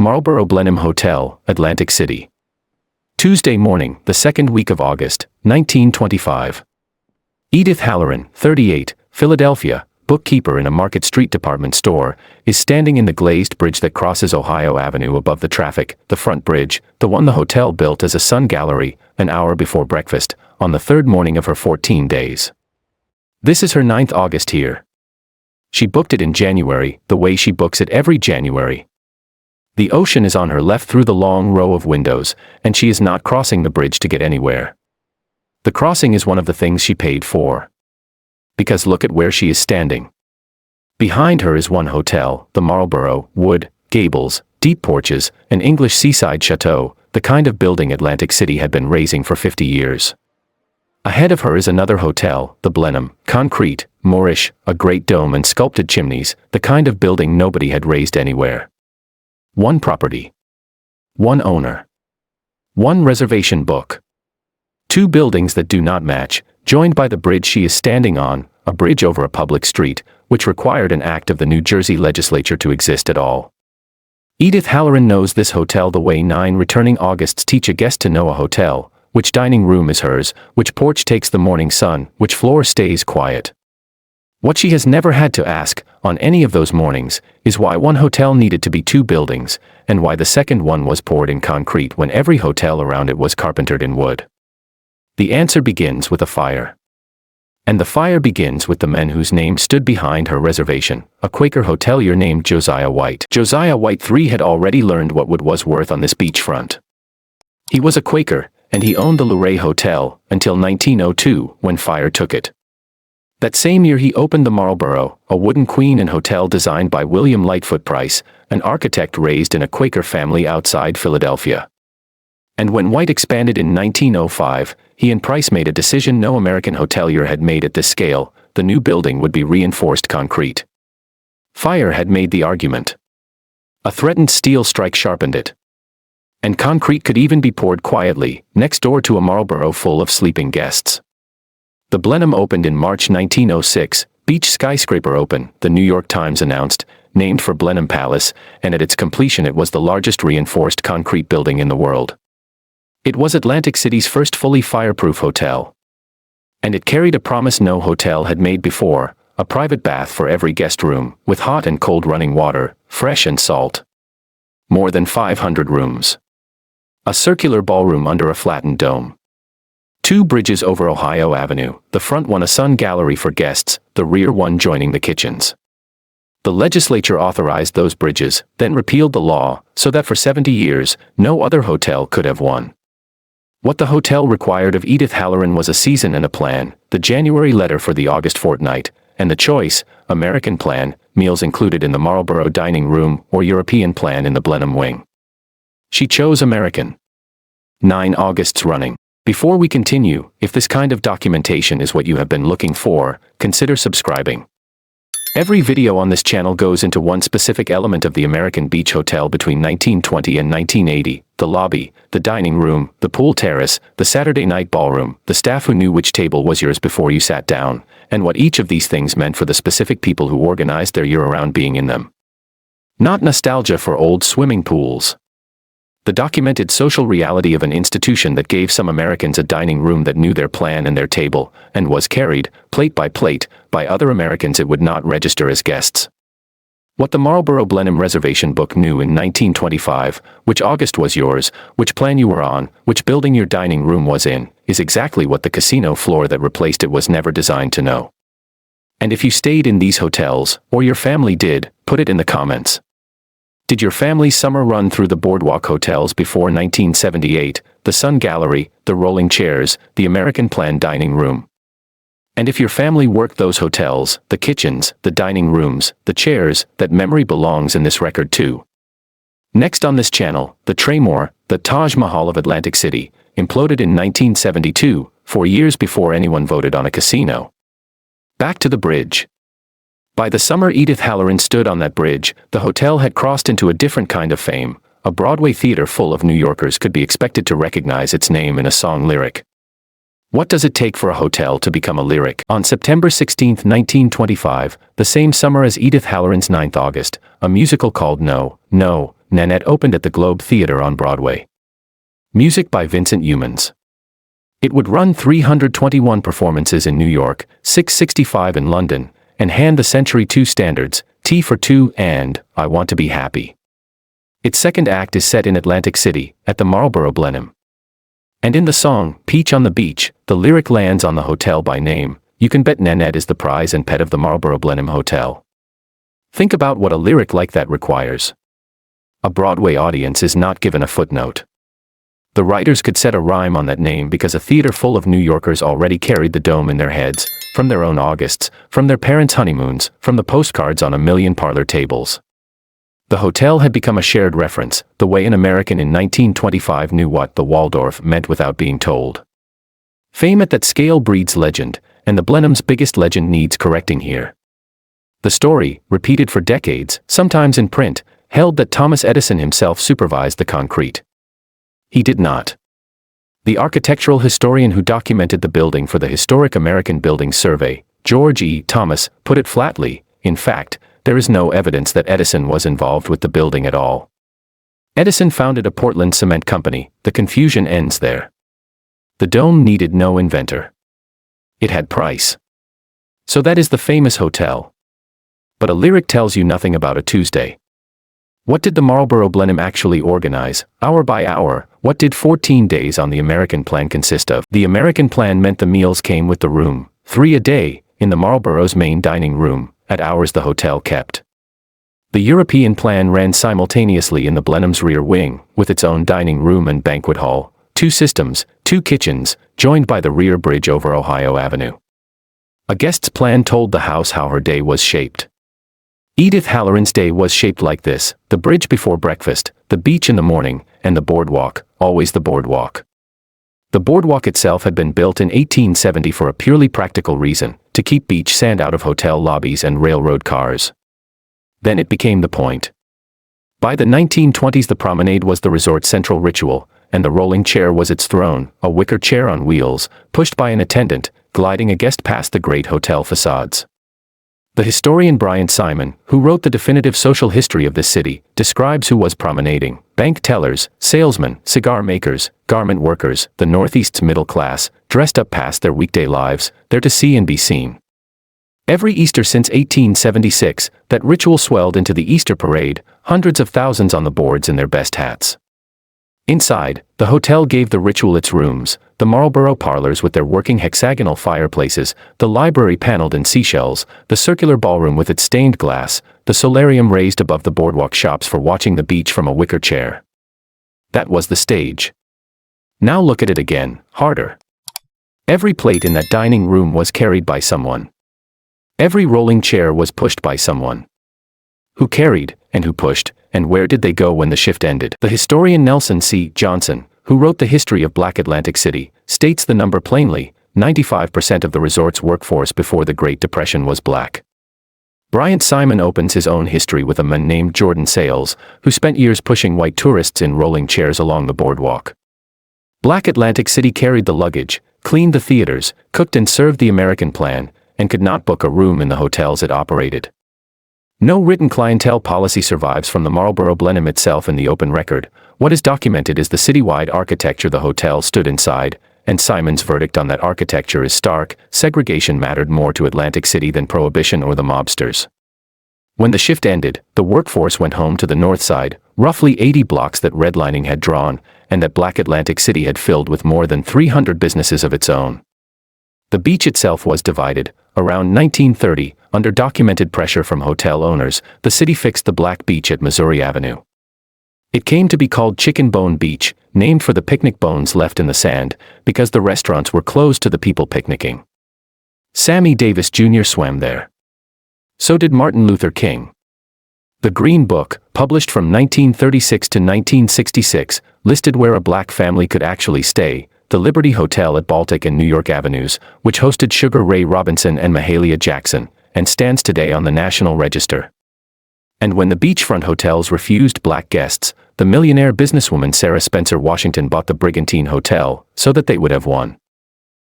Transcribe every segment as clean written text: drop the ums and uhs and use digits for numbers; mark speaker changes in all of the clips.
Speaker 1: Marlborough-Blenheim Hotel, Atlantic City. Tuesday morning, the second week of August, 1925. Edith Halloran, 38, Philadelphia, bookkeeper in a Market Street department store, is standing in the glazed bridge that crosses Ohio Avenue above the traffic, the front bridge, the one the hotel built as a sun gallery, an hour before breakfast, on the third morning of her 14 days. This is her 9th August here. She booked it in January, the way she books it every January. The ocean is on her left through the long row of windows, and she is not crossing the bridge to get anywhere. The crossing is one of the things she paid for. Because look at where she is standing. Behind her is one hotel, the Marlborough, wood, gables, deep porches, an English seaside chateau, the kind of building Atlantic City had been raising for 50 years. Ahead of her is another hotel, the Blenheim, concrete, Moorish, a great dome and sculpted chimneys, the kind of building nobody had raised anywhere. One property. One owner. One reservation book. Two buildings that do not match, joined by the bridge she is standing on, a bridge over a public street, which required an act of the New Jersey legislature to exist at all. Edith Halloran knows this hotel the way 9 returning Augusts teach a guest to know a hotel, which dining room is hers, which porch takes the morning sun, which floor stays quiet. What she has never had to ask, on any of those mornings, is why one hotel needed to be 2 buildings, and why the second one was poured in concrete when every hotel around it was carpentered in wood. The answer begins with a fire. And the fire begins with the men whose names stood behind her reservation, a Quaker hotelier named Josiah White. Josiah White III had already learned what wood was worth on this beachfront. He was a Quaker, and he owned the Luray Hotel, until 1902, when fire took it. That same year he opened the Marlborough, a wooden queen and hotel designed by William Lightfoot Price, an architect raised in a Quaker family outside Philadelphia. And when White expanded in 1905, he and Price made a decision no American hotelier had made at this scale: the new building would be reinforced concrete. Fire had made the argument. A threatened steel strike sharpened it. And concrete could even be poured quietly, next door to a Marlborough full of sleeping guests. The Blenheim opened in March 1906, beach skyscraper open, the New York Times announced, named for Blenheim Palace, and at its completion it was the largest reinforced concrete building in the world. It was Atlantic City's first fully fireproof hotel. And it carried a promise no hotel had made before: a private bath for every guest room, with hot and cold running water, fresh and salt. More than 500 rooms. A circular ballroom under a flattened dome. 2 bridges over Ohio Avenue, the front one a sun gallery for guests, the rear one joining the kitchens. The legislature authorized those bridges, then repealed the law, so that for 70 years, no other hotel could have one. What the hotel required of Edith Halloran was a season and a plan, the January letter for the August fortnight, and the choice, American plan, meals included in the Marlborough dining room, or European plan in the Blenheim wing. She chose American. 9 Augusts running. Before we continue, if this kind of documentation is what you have been looking for, consider subscribing. Every video on this channel goes into one specific element of the American beach hotel between 1920 and 1980, the lobby, the dining room, the pool terrace, the Saturday night ballroom, the staff who knew which table was yours before you sat down, and what each of these things meant for the specific people who organized their year-round being in them. Not nostalgia for old swimming pools. The documented social reality of an institution that gave some Americans a dining room that knew their plan and their table, and was carried, plate by plate, by other Americans it would not register as guests. What the Marlborough-Blenheim reservation book knew in 1925, which August was yours, which plan you were on, which building your dining room was in, is exactly what the casino floor that replaced it was never designed to know. And if you stayed in these hotels, or your family did, put it in the comments. Did your family's summer run through the Boardwalk hotels before 1978, the Sun Gallery, the rolling chairs, the American plan dining room? And if your family worked those hotels, the kitchens, the dining rooms, the chairs, that memory belongs in this record too. Next on this channel, the Traymore, the Taj Mahal of Atlantic City, imploded in 1972, 4 years before anyone voted on a casino. Back to the bridge. By the summer Edith Halloran stood on that bridge, the hotel had crossed into a different kind of fame. A Broadway theater full of New Yorkers could be expected to recognize its name in a song lyric. What does it take for a hotel to become a lyric? On September 16, 1925, the same summer as Edith Halloran's 9th August, a musical called No, No, Nanette opened at the Globe Theatre on Broadway. Music by Vincent Youmans. It would run 321 performances in New York, 665 in London, and hand the century two standards, Tea for Two and I Want to Be Happy. Its second act is set in Atlantic City, at the Marlborough-Blenheim. And in the song, Peach on the Beach, the lyric lands on the hotel by name. You can bet Nanette is the prize and pet of the Marlborough-Blenheim Hotel. Think about what a lyric like that requires. A Broadway audience is not given a footnote. The writers could set a rhyme on that name because a theater full of New Yorkers already carried the dome in their heads, from their own Augusts, from their parents' honeymoons, from the postcards on a million parlor tables. The hotel had become a shared reference, the way an American in 1925 knew what the Waldorf meant without being told. Fame at that scale breeds legend, and the Blenheim's biggest legend needs correcting here. The story, repeated for decades, sometimes in print, held that Thomas Edison himself supervised the concrete. He did not. The architectural historian who documented the building for the Historic American Buildings Survey, George E. Thomas, put it flatly, in fact, there is no evidence that Edison was involved with the building at all. Edison founded a Portland cement company. The confusion ends there. The dome needed no inventor. It had price. So that is the famous hotel. But a lyric tells you nothing about a Tuesday. What did the Marlborough-Blenheim actually organize, hour by hour? What did 14 days on the American plan consist of? The American plan meant the meals came with the room, 3 a day, in the Marlborough's main dining room, at hours the hotel kept. The European plan ran simultaneously in the Blenheim's rear wing, with its own dining room and banquet hall, 2 systems, 2 kitchens, joined by the rear bridge over Ohio Avenue. A guest's plan told the house how her day was shaped. Edith Halloran's day was shaped like this: the bridge before breakfast, the beach in the morning, and the boardwalk, always the boardwalk. The boardwalk itself had been built in 1870 for a purely practical reason, to keep beach sand out of hotel lobbies and railroad cars. Then it became the point. By the 1920s the promenade was the resort's central ritual, and the rolling chair was its throne, a wicker chair on wheels, pushed by an attendant, gliding a guest past the great hotel facades. The historian Brian Simon, who wrote the definitive social history of this city, describes who was promenading: bank tellers, salesmen, cigar makers, garment workers, the Northeast's middle class, dressed up past their weekday lives, there to see and be seen. Every Easter since 1876, that ritual swelled into the Easter parade, hundreds of thousands on the boards in their best hats. Inside, the hotel gave the ritual its rooms, the Marlborough parlors with their working hexagonal fireplaces, the library paneled in seashells, the circular ballroom with its stained glass, the solarium raised above the boardwalk shops for watching the beach from a wicker chair. That was the stage. Now look at it again, harder. Every plate in that dining room was carried by someone. Every rolling chair was pushed by someone. Who carried, and who pushed, and where did they go when the shift ended? The historian Nelson C. Johnson, who wrote The History of Black Atlantic City, states the number plainly: 95% of the resort's workforce before the Great Depression was black. Bryant Simon opens his own history with a man named Jordan Sales, who spent years pushing white tourists in rolling chairs along the boardwalk. Black Atlantic City carried the luggage, cleaned the theaters, cooked and served the American plan, and could not book a room in the hotels it operated. No written clientele policy survives from the Marlborough-Blenheim itself in the open record. What is documented is the citywide architecture the hotel stood inside, and Simon's verdict on that architecture is stark: segregation mattered more to Atlantic City than prohibition or the mobsters. When the shift ended, the workforce went home to the north side, roughly 80 blocks that redlining had drawn, and that Black Atlantic City had filled with more than 300 businesses of its own. The beach itself was divided. Around 1930, under documented pressure from hotel owners, the city fixed the Black Beach at Missouri Avenue. It came to be called Chicken Bone Beach, named for the picnic bones left in the sand, because the restaurants were closed to the people picnicking. Sammy Davis Jr. swam there. So did Martin Luther King. The Green Book, published from 1936 to 1966, listed where a black family could actually stay: the Liberty Hotel at Baltic and New York Avenues, which hosted Sugar Ray Robinson and Mahalia Jackson, and stands today on the National Register. And when the beachfront hotels refused black guests, the millionaire businesswoman Sarah Spencer Washington bought the Brigantine Hotel, so that they would have one.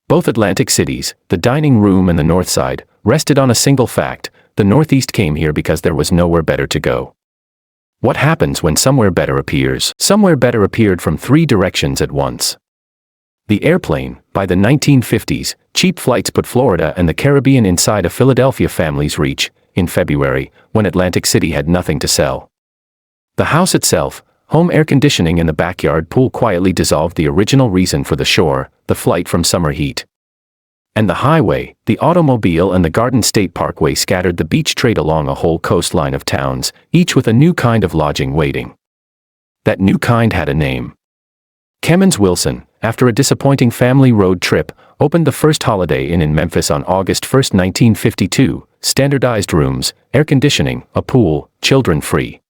Speaker 1: Both Atlantic cities, the dining room and the North Side, rested on a single fact: the Northeast came here because there was nowhere better to go. What happens when somewhere better appears? Somewhere better appeared from 3 directions at once. The airplane. By the 1950s, cheap flights put Florida and the Caribbean inside a Philadelphia family's reach, in February, when Atlantic City had nothing to sell. The house itself, home air conditioning and the backyard pool quietly dissolved the original reason for the shore, the flight from summer heat. And the highway, the automobile and the Garden State Parkway scattered the beach trade along a whole coastline of towns, each with a new kind of lodging waiting. That new kind had a name. Kemmons Wilson, after a disappointing family road trip, opened the first Holiday Inn in Memphis on August 1, 1952, standardized rooms, air conditioning, a pool, children-free.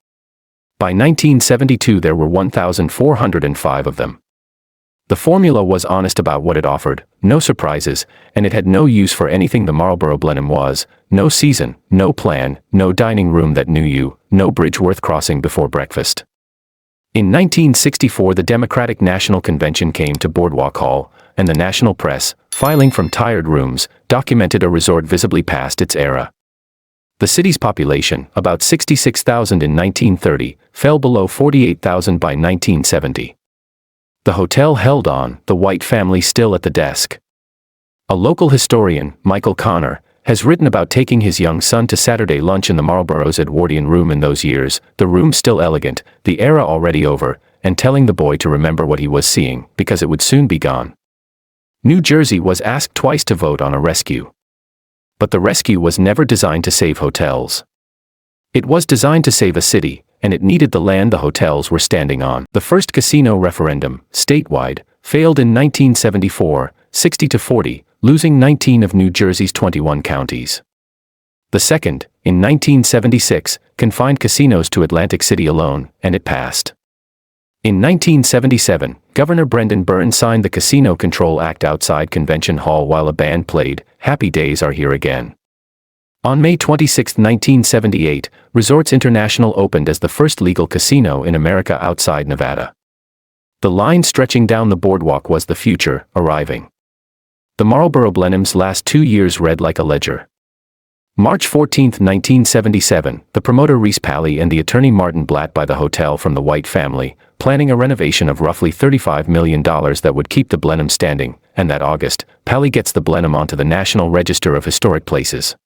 Speaker 1: By 1972 there were 1,405 of them. The formula was honest about what it offered, no surprises, and it had no use for anything the Marlborough-Blenheim was, no season, no plan, no dining room that knew you, no bridge worth crossing before breakfast. In 1964 the Democratic National Convention came to Boardwalk Hall, and the national press, filing from tired rooms, documented a resort visibly past its era. The city's population, about 66,000 in 1930, fell below 48,000 by 1970. The hotel held on, the White family still at the desk. A local historian, Michael Connor, has written about taking his young son to Saturday lunch in the Marlborough's Edwardian room in those years, the room still elegant, the era already over, and telling the boy to remember what he was seeing, because it would soon be gone. New Jersey was asked twice to vote on a rescue. But the rescue was never designed to save hotels. It was designed to save a city, and it needed the land the hotels were standing on. The first casino referendum, statewide, failed in 1974, 60-40, losing 19 of New Jersey's 21 counties. The second, in 1976, confined casinos to Atlantic City alone, and it passed. In 1977, Governor Brendan Byrne signed the Casino Control Act outside Convention Hall while a band played "Happy Days Are Here Again." On May 26, 1978, Resorts International opened as the first legal casino in America outside Nevada. The line stretching down the boardwalk was the future, arriving. The Marlborough-Blenheim's last 2 years read like a ledger. March 14, 1977, the promoter Reese Pally and the attorney Martin Blatt buy the hotel from the White family, planning a renovation of roughly $35 million that would keep the Blenheim standing, and that August, Pally gets the Blenheim onto the National Register of Historic Places.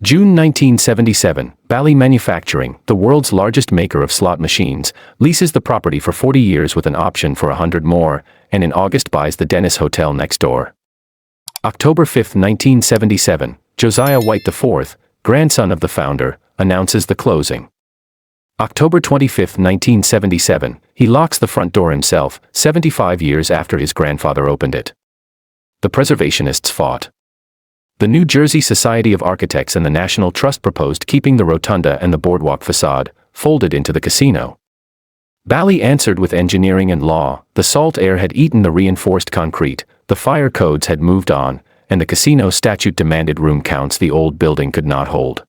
Speaker 1: June 1977, Bally Manufacturing, the world's largest maker of slot machines, leases the property for 40 years with an option for 100 more, and in August buys the Dennis Hotel next door. October 5, 1977, Josiah White IV, grandson of the founder, announces the closing. October 25, 1977, he locks the front door himself, 75 years after his grandfather opened it. The preservationists fought. The New Jersey Society of Architects and the National Trust proposed keeping the rotunda and the boardwalk facade, folded into the casino. Bally answered with engineering and law. The salt air had eaten the reinforced concrete, the fire codes had moved on, and the casino statute demanded room counts the old building could not hold.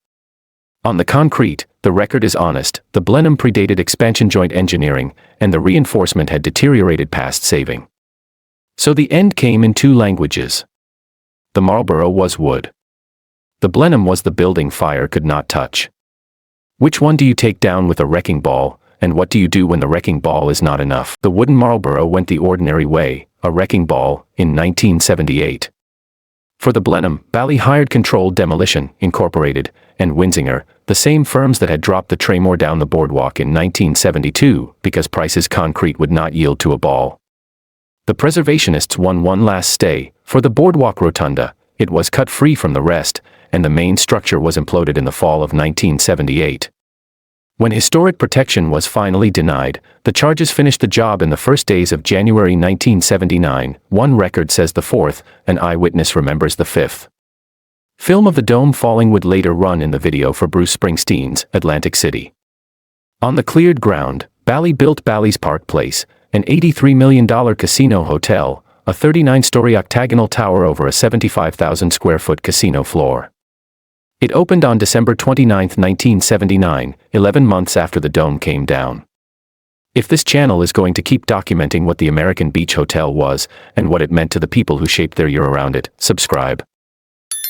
Speaker 1: On the concrete, the record is honest, the Blenheim predated expansion joint engineering, and the reinforcement had deteriorated past saving. So the end came in 2 languages. The Marlborough was wood. The Blenheim was the building fire could not touch. Which one do you take down with a wrecking ball, and what do you do when the wrecking ball is not enough? The wooden Marlborough went the ordinary way, a wrecking ball, in 1978. For the Blenheim, Bally hired Controlled Demolition, Incorporated, and Winsinger, the same firms that had dropped the Traymore down the boardwalk in 1972, because Price's concrete would not yield to a ball. The preservationists won one last stay. For the boardwalk rotunda, it was cut free from the rest, and the main structure was imploded in the fall of 1978. When historic protection was finally denied, the charges finished the job in the first days of January 1979. One record says the 4th, an eyewitness remembers the 5th. Film of the dome falling would later run in the video for Bruce Springsteen's Atlantic City. On the cleared ground, Bally built Bally's Park Place, an $83 million casino hotel, a 39-story octagonal tower over a 75,000-square-foot casino floor. It opened on December 29, 1979, 11 months after the dome came down. If this channel is going to keep documenting what the American Beach Hotel was, and what it meant to the people who shaped their year around it, subscribe.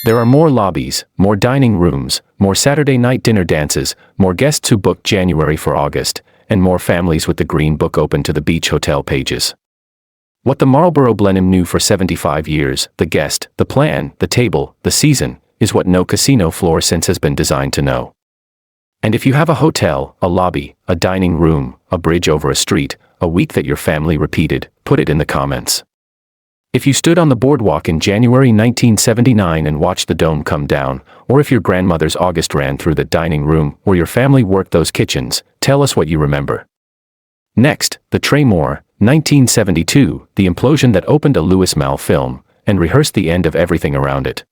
Speaker 1: There are more lobbies, more dining rooms, more Saturday night dinner dances, more guests who booked January for August, and more families with the Green Book open to the beach hotel pages. What the Marlborough-Blenheim knew for 75 years, the guest, the plan, the table, the season, is what no casino floor since has been designed to know. And if you have a hotel, a lobby, a dining room, a bridge over a street, a week that your family repeated, put it in the comments. If you stood on the boardwalk in January 1979 and watched the dome come down, or if your grandmother's August ran through the dining room or your family worked those kitchens, tell us what you remember. Next, the Tremor, 1972, the implosion that opened a Louis Malle film and rehearsed the end of everything around it.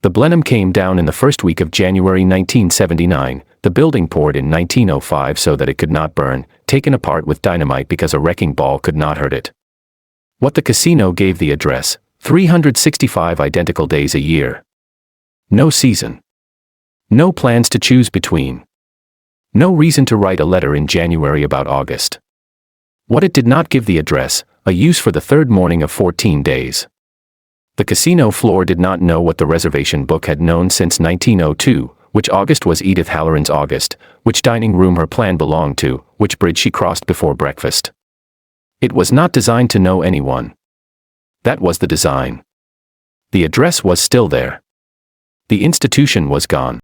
Speaker 1: The Blenheim came down in the first week of January 1979, the building poured in 1905 so that it could not burn, taken apart with dynamite because a wrecking ball could not hurt it. What the casino gave the address, 365 identical days a year. No season. No plans to choose between. No reason to write a letter in January about August. What it did not give the address, a use for the third morning of 14 days. The casino floor did not know what the reservation book had known since 1902, which August was Edith Halloran's August, which dining room her plan belonged to, which bridge she crossed before breakfast. It was not designed to know anyone. That was the design. The address was still there. The institution was gone.